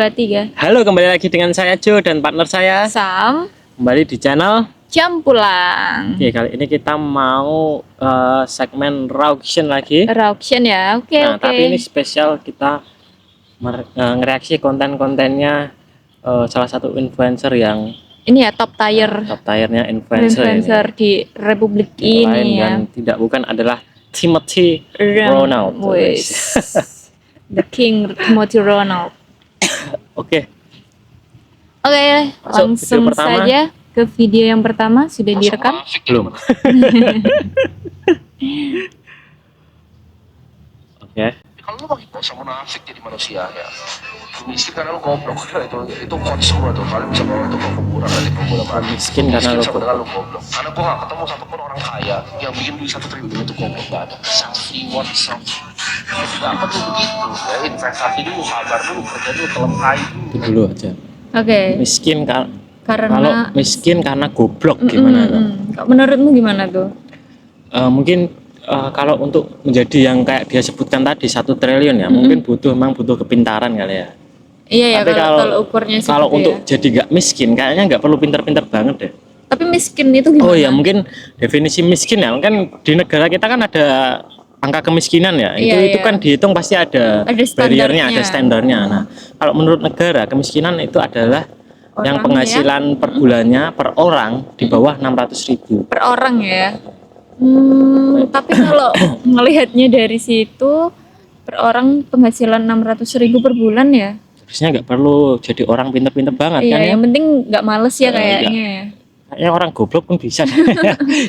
3. Halo, kembali lagi dengan saya Jo dan partner saya Sam, kembali di channel. jam pulang. Oke, kali ini kita mau segmen reaction lagi. Reaction ya, oke. Tapi ini spesial kita ngereaksi konten-kontennya salah satu influencer yang Ini ya top tier top tiernya influencer ini. di Republik Yang lain ini ya. dan bukan adalah Timothy Ronald. Wes. The King Timothy Ronald. Oke, Langsung video pertama. saja ke video yang pertama. Sudah direkam? Belum. Oke. Kalau lu makin bisa munafik jadi manusia ya, miskin karena lu goblok. Itu quote semua tuh, kalian bisa bawa itu ke kuburan nanti kuburan mati. Miskin karena lu sama dengan lu goblok. Karena gua gak ketemu satupun orang kaya yang bikin duit 1 triliun itu goblok, gak ada. Self reward, gak perlu begitu ya. Investasi dulu, sabar dulu, kerja dulu, telemkai Itu dulu aja. Oke. Miskin Karena kalau miskin karena goblok gimana tuh? Menurutmu gimana tuh? Mungkin kalau untuk menjadi yang kayak dia sebutkan tadi 1 triliun ya, mungkin memang butuh kepintaran kali ya. Iya ya, Tapi kalau ukurnya segitu kalau untuk ya. jadi nggak miskin kayaknya nggak perlu pinter-pinter banget deh. Tapi miskin itu gimana? Oh ya, mungkin definisi miskin ya, kan di negara kita kan ada angka kemiskinan ya. Iya, itu iya. kan dihitung pasti ada barriernya, ada standarnya. Nah, kalau menurut negara kemiskinan itu adalah yang Orang penghasilan per bulannya per orang di bawah 600.000 per orang ya. Tapi kalau melihatnya dari situ per orang penghasilan 600.000 per bulan ya. Harusnya nggak perlu jadi orang pinter-pinter banget Iya, kan ya. yang penting nggak males ya kayaknya ya. Kayaknya orang goblok pun bisa.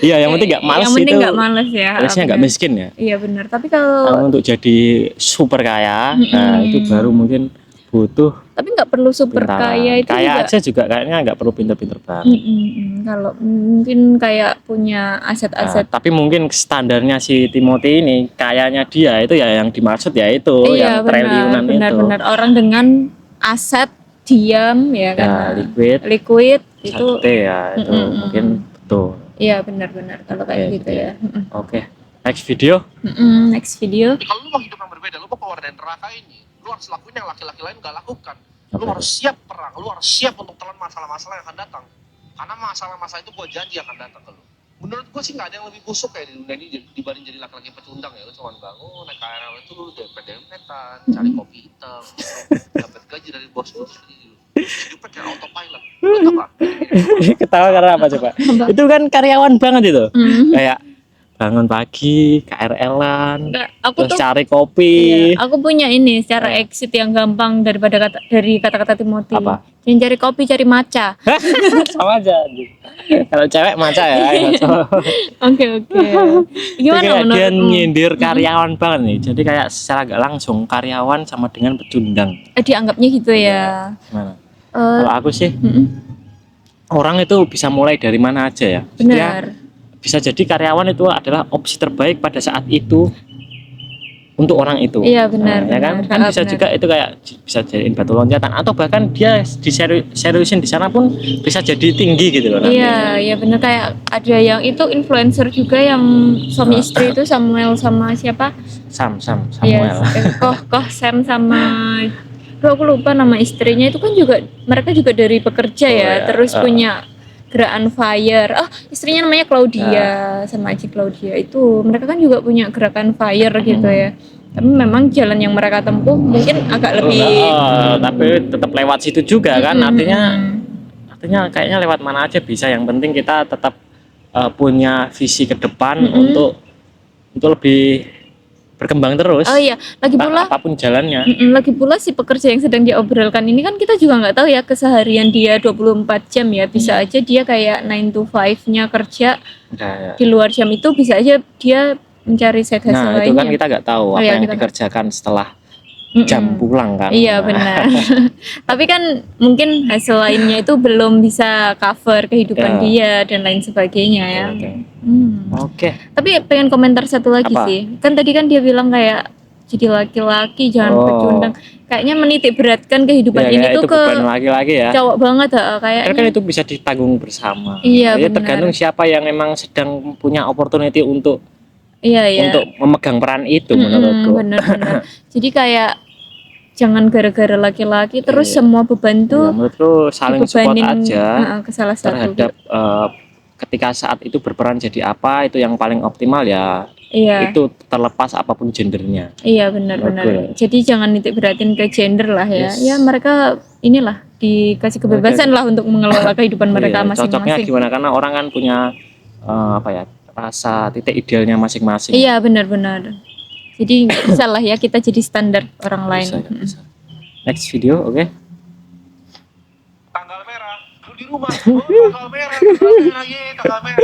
Iya, yang penting nggak males Yang penting itu. nggak males ya. Harusnya nggak benar. miskin ya. Iya benar. Tapi kalau Kalau untuk jadi super kaya, nah itu baru mungkin butuh tapi nggak perlu super pintaran. kaya itu Kaya juga. aja juga kayaknya nggak perlu pinter-pinter banget. Kalau mungkin kayak punya aset-aset. Tapi mungkin standarnya si Timothy ini kayanya dia itu ya yang dimaksud ya itu Iya yang triliunan itu. benar orang dengan aset diam ya kan. Ya, liquid itu. Sakti ya itu mungkin betul. Iya benar kalau kayak Oke, gitu ya. Oke, next video. Next video. Kalau lu mau hidup yang berbeda, lu mau keluar dari neraka ini, lu harus lakuin yang laki-laki lain gak lakukan. Lu harus siap perang, lu harus siap untuk telan masalah-masalah yang akan datang. Karena masalah-masalah itu gua janji akan datang ke lu. Menurut gua sih gak ada yang lebih busuk kayak di dunia ini dibanding jadi laki-laki pecundang ya. Lu cuma bangun, naik KRL itu lu dempet-dempetan, cari kopi hitam, dapat gaji dari bos lu, terus hidupnya kayak autopilot. Lu tau gak? Ketawa karena apa coba? Itu kan karyawan banget itu. Kayak bangun pagi, KRL-an, Aku terus tuh cari kopi. iya, aku punya ini cara exit yang gampang dari kata-kata Timothy. Apa? Yang cari kopi, cari maca. Sama aja. Kalau cewek maca ya. Oke. Gimana Kayak dia menurutmu? nyindir karyawan banget nih. Jadi kayak secara gak langsung karyawan sama dengan pecundang. Dianggapnya gitu ya. Gimana? Kalau aku sih orang itu bisa mulai dari mana aja ya. Benar. Bisa jadi karyawan itu adalah opsi terbaik pada saat itu untuk orang itu. Iya benar. Ya kan? Kan bisa juga itu kayak bisa jadiin batu loncatan atau bahkan dia diseriusin di sana pun bisa jadi tinggi gitu loh nanti. Iya benar kayak ada yang itu influencer juga yang suami istri itu Samuel sama siapa? Samuel. Iya, Koh Sam sama aku lupa nama istrinya itu kan juga mereka juga dari pekerja ya, terus punya gerakan fire. Istrinya namanya Claudia sama Aji Claudia itu mereka kan juga punya gerakan fire gitu ya. Tapi memang jalan yang mereka tempuh mungkin agak lebih tapi tetap lewat situ juga kan artinya kayaknya lewat mana aja bisa, yang penting kita tetap punya visi ke depan untuk lebih berkembang terus. Oh iya, lagi pula apapun jalannya. Lagi pula si pekerja yang sedang dia obrolkan ini kan kita juga nggak tahu ya keseharian dia 24 jam ya. Bisa aja dia kayak 9 to 5-nya kerja. Di luar jam itu bisa aja dia mencari side hustle lainnya. Nah, itu kan kita nggak tahu apa yang dikerjakan setelah jam pulang kan. Iya benar. Tapi kan mungkin hasil lainnya itu belum bisa cover kehidupan dia dan lain sebagainya ya. Oke. Tapi pengen komentar satu lagi Apa? sih. Kan tadi kan dia bilang kayak jadi laki-laki jangan pecundang. Kayaknya menitik beratkan kehidupan ini tuh itu ke beban laki-laki ya. cowok banget kayaknya. Kan itu bisa ditanggung bersama. Iya, Ya benar. tergantung siapa yang emang sedang punya opportunity untuk Iya. memegang peran itu menurutku. Bener. Jadi kayak jangan gara-gara laki-laki terus semua beban Ya, tuh menurutku saling support dibebanin, aja ke salah satu. terhadap ketika saat itu berperan jadi apa, itu yang paling optimal ya. Iya. Itu terlepas apapun gendernya. Iya benar-benar. Menurutku Jadi jangan nitik beratin ke gender lah ya. Yes. Ya mereka inilah dikasih kebebasan lah untuk mengelola kehidupan mereka Iya, cocoknya masing-masing. gimana, karena orang kan punya apa ya, rasa titik idealnya masing-masing. Iya benar-benar. Jadi nggak bisa lah ya kita jadi standar orang lain. Bisa, ya, bisa. Next video, oke? Tanggal merah, lu di rumah, tanggal merah, tanggal merah.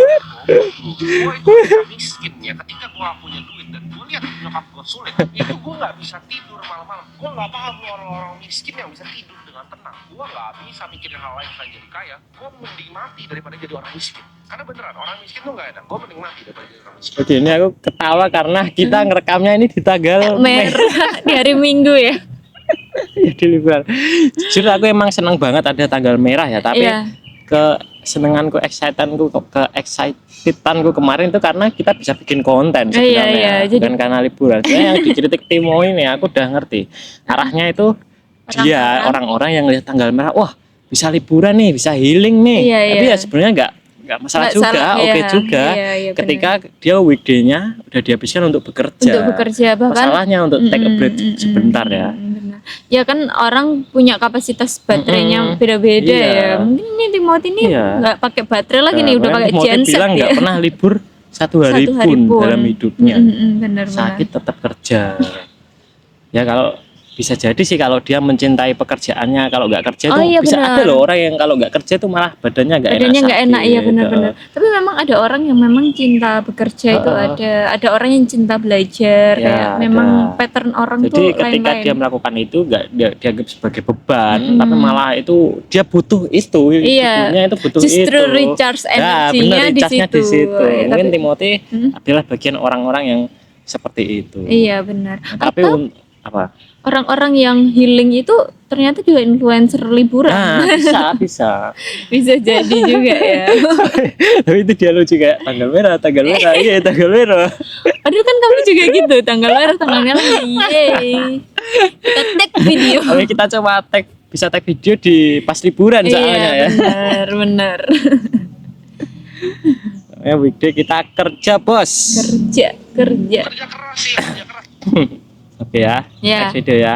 Gue itu bisa miskin ya, ketika gue gak punya duit dan gue lihat nyokap gue sulit, itu gue gak bisa tidur malam-malam. Gue gak paham orang-orang miskin yang bisa tidur dengan tenang. Gue gak bisa mikirin hal lain selain jadi kaya. Gue mending mati daripada jadi orang miskin. Karena beneran, orang miskin tuh gak enak. Gue mending mati daripada jadi orang miskin. Oke, ini aku ketawa karena kita ngerekamnya ini di tanggal Merah di hari Minggu ya. di liburan. Jujur aku emang seneng banget ada tanggal merah ya, tapi Iya. kesenenganku, excitedku kemarin itu karena kita bisa bikin konten Iya, sebenarnya, bukan karena liburan. Sebenarnya yang dikritik Timo ini aku udah ngerti arahnya itu, dia orang-orang yang lihat tanggal merah, wah bisa liburan nih, bisa healing nih. Iya, Tapi iya. ya sebenarnya nggak masalah Nggak juga, salah, oke iya. juga. Iya, Ketika dia weekday-nya udah dihabiskan untuk bekerja. Untuk bekerja bahkan Masalahnya untuk take a break sebentar ya. benar. Ya kan orang punya kapasitas baterainya beda-beda Iya. ya. Mungkin ini Timothy ini Iya. nggak pakai baterai lagi nih, udah pakai Timothy genset bilang ya. nggak pernah libur satu hari pun dalam hidupnya. Benar-benar. Sakit tetap kerja. Ya kalau bisa jadi sih kalau dia mencintai pekerjaannya, kalau nggak kerja itu iya, bisa benar. ada loh orang yang kalau nggak kerja itu malah badannya nggak enak. Badannya nggak enak, iya sakit. benar-benar. Tapi memang ada orang yang memang cinta bekerja itu ada orang yang cinta belajar, Ya, kayak memang ada. pattern orang Jadi tuh ketika lain-lain. dia melakukan itu nggak dianggap sebagai beban, tapi malah itu dia butuh itu, Iya. tubuhnya itu butuh Justru itu. recharge Ya, energinya bener, di recharge-nya situ. di situ. Ya, Mungkin tapi- Timothy adalah bagian orang-orang yang seperti itu. Iya benar. Tapi apa? Orang-orang yang healing itu ternyata juga influencer liburan. Nah, bisa. Bisa jadi juga ya. Tapi itu dia lucu kayak tanggal merah, iya tanggal merah. Aduh kan kamu juga gitu, tanggal merah, yeay. Kita tag video. Oke, kita coba bisa tag video di pas liburan soalnya ya. Benar. Ya weekday kita kerja, Bos. Kerja. Kerja keras sih, kerja keras. Oke ya. Ya. Next video ya.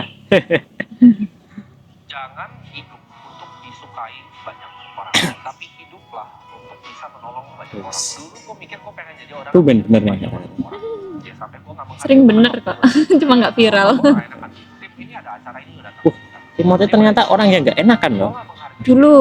Jangan hidup untuk disukai banyak orang, tapi hiduplah untuk bisa menolong banyak orang. Dulu gue mikir gue pengen jadi orang. Tuh bener nih. Ya, sampai gue nggak Sering bener kok. Cuma nggak viral. Tim ini ada acara ini udah datang. Timothy ternyata orang yang nggak enakan loh. Dulu.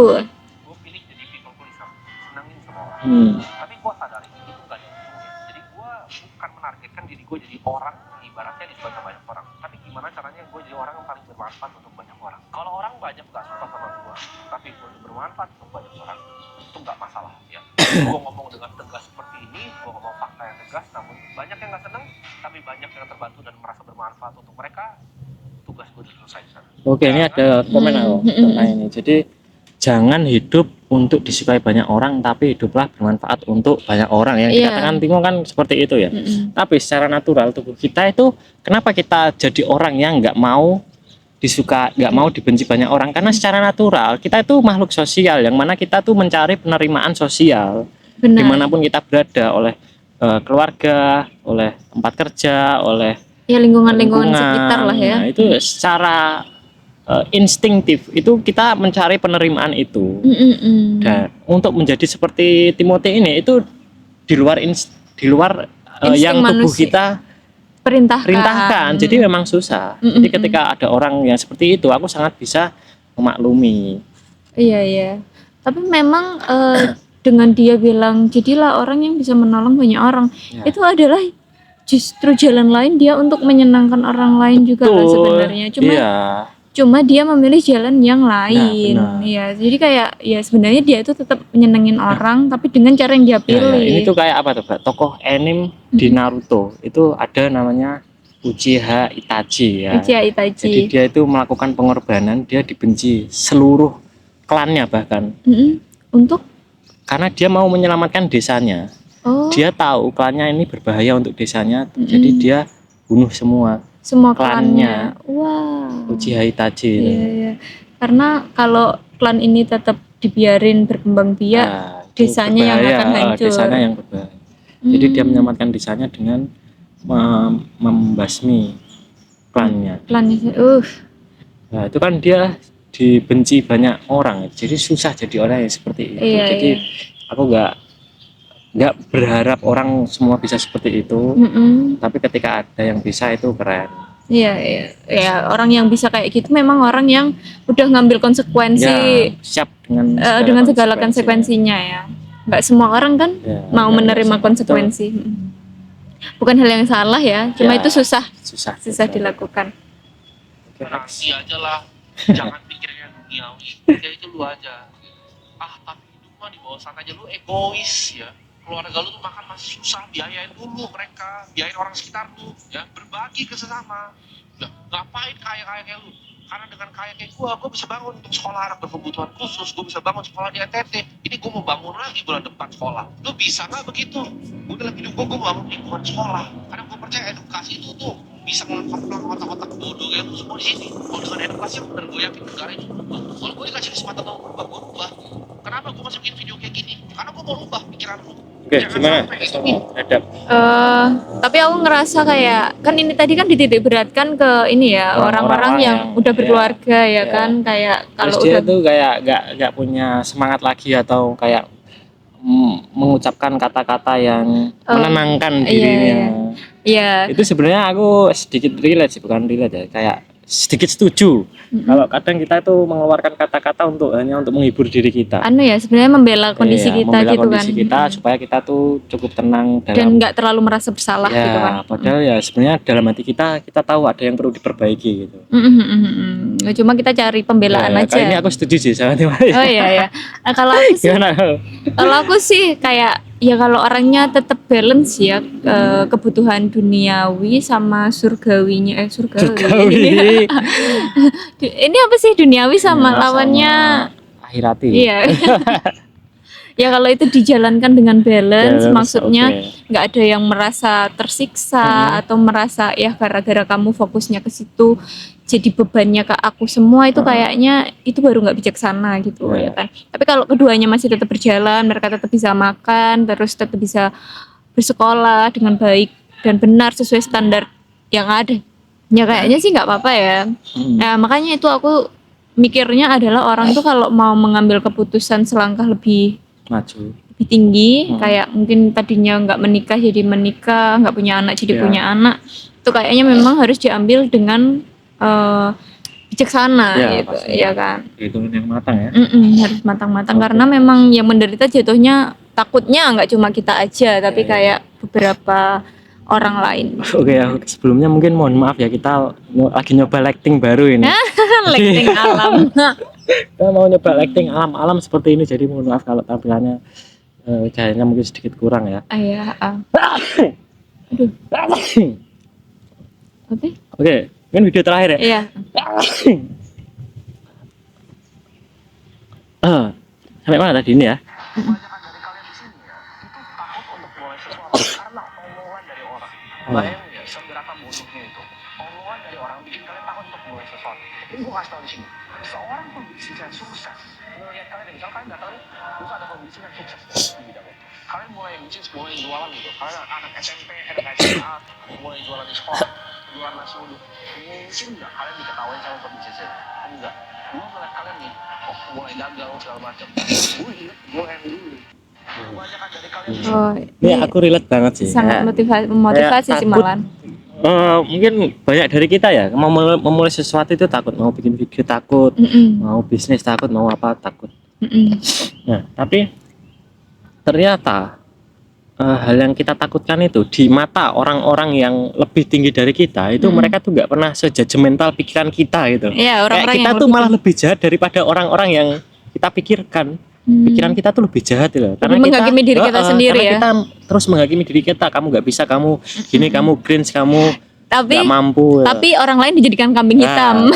Gue pilih jadi people pleaser, senengin semua orang. Tapi gue sadari itu gak ada ujungnya. Jadi gue bukan menargetkan diri gue jadi orang ibaratnya disukai sama banyak orang. Tapi gimana caranya gue jadi orang yang paling bermanfaat untuk banyak orang. Kalau orang banyak gak suka sama gue, tapi gue bermanfaat untuk banyak orang, itu gak masalah ya. Gue ngomong dengan tegas seperti ini, gue ngomong fakta yang tegas, namun banyak yang gak seneng, tapi banyak yang terbantu dan merasa bermanfaat untuk mereka. Tugas gue udah selesai di sana. Oke, ini ada komen aku tentang ini. Jadi jangan hidup untuk disukai banyak orang, tapi hiduplah bermanfaat untuk banyak orang. Yang Iya. dikatakan Timo kan seperti itu ya. Tapi secara natural tubuh kita itu, kenapa kita jadi orang yang nggak mau disuka, nggak mau dibenci banyak orang? Karena secara natural kita itu makhluk sosial, yang mana kita tuh mencari penerimaan sosial. Benar. Dimanapun kita berada, oleh keluarga, oleh tempat kerja, oleh Ya lingkungan sekitar lah ya. Nah, itu secara instingtif itu kita mencari penerimaan itu. Dan untuk menjadi seperti Timothy ini itu di luar yang tubuh manusia. kita perintahkan. Jadi memang susah. Jadi ketika ada orang yang seperti itu, aku sangat bisa memaklumi. Iya. Tapi memang dengan dia bilang jadilah orang yang bisa menolong banyak orang, Ya. itu adalah justru jalan lain dia untuk menyenangkan orang lain juga lah sebenarnya. Cuma dia memilih jalan yang lain. benar. Ya, jadi kayak ya sebenarnya dia itu tetap menyenengin orang tapi dengan cara yang dia pilih. Ini tuh kayak apa tuh, Mbak? Tokoh anime di Naruto itu ada namanya Uchiha Itachi ya. Uchiha Itachi. Jadi dia itu melakukan pengorbanan, dia dibenci seluruh klannya bahkan. Untuk Karena dia mau menyelamatkan desanya. Dia tahu klannya ini berbahaya untuk desanya, jadi dia bunuh semua klannya. Wow. Uchiha Itachi itu. Iya. Karena kalau klan ini tetap dibiarin berkembang biak, Nah, itu desanya yang berbahaya, akan hancur. Desanya yang berbahaya. Jadi dia menyelamatkan desanya dengan membasmi klannya. Klan ini, Nah, itu kan dia dibenci banyak orang, jadi susah jadi orang yang seperti itu. Iya, Jadi aku nggak berharap orang semua bisa seperti itu. Tapi ketika ada yang bisa itu keren. Iya. Orang yang bisa kayak gitu memang orang yang udah ngambil konsekuensi Ya, siap dengan segala konsekuensinya ya. Nggak semua orang kan Ya, mau nggak menerima semua. konsekuensi. Bukan hal yang salah ya, cuma Ya, itu susah susah dilakukan. Rahasia aja lah, jangan pikirin yang duniawi, ya itu lu aja. Tapi hidup mah di bawah sana aja, lu egois ya. Keluarga lu tuh makan masih susah, biayain dulu mereka, biayain orang sekitar lu, ya berbagi ke sesama. Nah, ngapain kaya kayak lu? Karena dengan kaya kayak gua bisa bangun untuk sekolah anak berkebutuhan khusus, gua bisa bangun sekolah di NTT. Ini gua mau bangun lagi bulan depan sekolah. Lu bisa nggak begitu? Gua dalam hidup gua mau bangun lingkungan sekolah. Karena gua percaya edukasi itu tuh bisa mengangkat otak-otak bodoh kayak lu semua di sini. Kalau dengan edukasi yang benar, gua yakin negara ini berubah. Kalau gua dikasih kesempatan untuk berubah, gua rubah. Kenapa gua masih bikin video kayak gini? Karena gua mau rubah pikiran lu. Oke, gimana? Hadap. Tapi aku ngerasa kayak kan ini tadi kan dititik beratkan ke ini ya orang-orang yang udah berkeluarga ya kan, kayak Terus kalau dia udah tuh kayak nggak punya semangat lagi atau kayak mengucapkan kata-kata yang menenangkan dirinya. Iya. Itu sebenarnya aku sedikit relate sih, bukan relate ya, kayak sedikit setuju. Kalau kadang kita tuh mengeluarkan kata-kata hanya untuk menghibur diri kita. Ya sebenarnya membela kondisi kita membela gitu kondisi kan. kita supaya kita tuh cukup tenang Dan nggak terlalu merasa bersalah ya, gitu kan. Padahal ya sebenarnya dalam hati kita tahu ada yang perlu diperbaiki gitu. Cuma kita cari pembelaan aja. Kali ini aku setuju sih sama Timah. Oh iya. Nah, kalau aku sih, Gimana? kalau aku sih kayak ya kalau orangnya tetap balance ya kebutuhan duniawi sama surgawinya surgawi. Ini apa sih duniawi sama lawannya akhirati. Iya. Ya kalau itu dijalankan dengan balance maksudnya nggak ada yang merasa tersiksa atau merasa ya gara-gara kamu fokusnya ke situ jadi bebannya ke aku semua itu kayaknya itu baru nggak bijaksana gitu ya kan. Tapi kalau keduanya masih tetap berjalan, mereka tetap bisa makan, terus tetap bisa bersekolah dengan baik dan benar sesuai standar yang ada, ya kayaknya sih nggak apa-apa ya. Nah makanya itu aku mikirnya adalah orang tuh kalau mau mengambil keputusan selangkah lebih lebih tinggi, kayak mungkin tadinya nggak menikah jadi menikah, nggak punya anak jadi punya anak, itu kayaknya memang harus diambil dengan bijaksana gitu pasti. Ya kan, itu yang matang ya. Harus matang-matang karena memang yang menderita jatuhnya takutnya nggak cuma kita aja tapi kayak beberapa orang lain. Oke ya, sebelumnya mungkin mohon maaf ya, kita lagi nyoba lighting baru ini. Lighting alam. Kita mau nyoba lighting alam-alam seperti ini, jadi mohon maaf kalau tampilannya cahayanya mungkin sedikit kurang ya. Iya. Aduh. Oke, ini video terakhir ya. Iya. Sampai mana tadi ini ya? Bayangin ya, seberapa bodohnya itu. Omongan dari orang bikin kalian takut untuk mulai sesuatu. Ini gue kasih tau di sini. Seorang pembisnis yang sukses, melihat kalian, misalnya kalian datang, terus ada pembisnis yang sukses di bidangnya. Kalian mulai bisnis, mulai jualan gitu. Kalian anak SMP, anak SMA, mulai jualan di sekolah, jualan nasi uduk. Mungkin nggak kalian diketawain sama pembisnisnya? Enggak. Gue ngeliat kalian nih, mulai gagal segala macam. Gue inget, gue yang dulu. Ini aku relate banget sih. Sangat memotivasi sih malan. Mungkin banyak dari kita ya mau memulai sesuatu itu takut, mau bikin video takut, mau bisnis takut, mau apa takut. Nah, tapi ternyata hal yang kita takutkan itu di mata orang-orang yang lebih tinggi dari kita itu mereka tuh nggak pernah sejudgmental pikiran kita gitu. Iya, orang-orang kita yang tuh malah lebih jahat daripada orang-orang yang kita pikirkan. Pikiran kita tuh lebih jahat loh, karena menghakimi diri kita sendiri ya. Kita terus menghakimi diri kita, kamu nggak bisa, kamu gini, kamu cringe, kamu nggak mampu. Tapi orang lain dijadikan kambing hitam.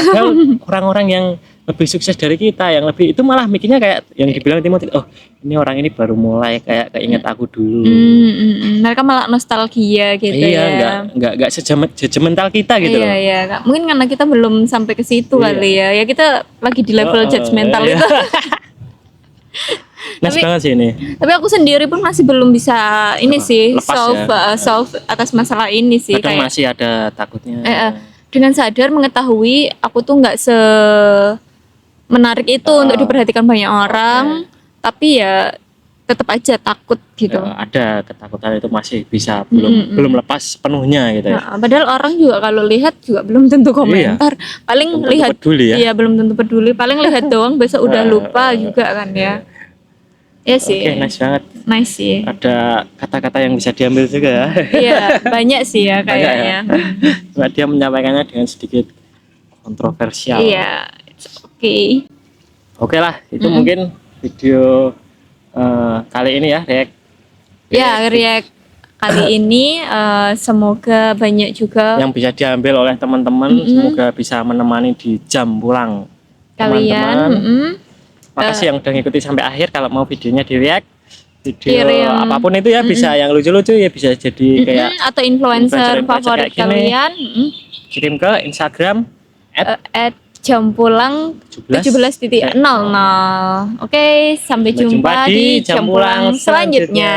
Orang-orang yang lebih sukses dari kita, yang lebih itu malah mikirnya kayak yang dibilang Timothy, oh ini orang ini baru mulai kayak keinget aku dulu. Mereka malah nostalgia gitu iya, ya. enggak sejemental kita gitu Iya loh. iya Kak. Mungkin karena kita belum sampai ke situ Iya. kali ya. Ya kita lagi di level judgmental Iya. itu. Nice Tapi- banget sih ini. Tapi aku sendiri pun masih belum bisa ini sih Lepas solve atas masalah ini sih Kadang kayak masih ada takutnya. dengan sadar mengetahui aku tuh nggak menarik itu untuk diperhatikan banyak orang, tapi ya tetap aja takut gitu. Ada ketakutan itu masih bisa belum lepas sepenuhnya gitu ya. Nah, padahal orang juga kalau lihat juga belum tentu komentar, paling Belum tentu lihat peduli ya. Iya belum tentu peduli, paling lihat doang besok udah lupa juga kan ya. Ya sih. Oke, nice banget. Nice sih. Ada kata-kata yang bisa diambil juga ya. Iya, banyak sih ya Banyak ya. kayaknya. Cuma dia menyampaikannya dengan sedikit kontroversial. Iya, it's okay. Oke lah, itu mungkin video kali ini ya, react. Ya, react kali ini semoga banyak juga Yang bisa diambil oleh teman-teman, semoga bisa menemani di jam pulang kalian. teman-teman. Makasih yang udah ngikuti sampai akhir. Kalau mau videonya di react, video Kirim. apapun itu ya, bisa yang lucu-lucu ya, bisa jadi kayak Atau influencer influencer favorit kayak gini. kalian. kirim ke Instagram At jam pulang 17. 17.00. Oke, sampai jumpa di jam pulang selanjutnya.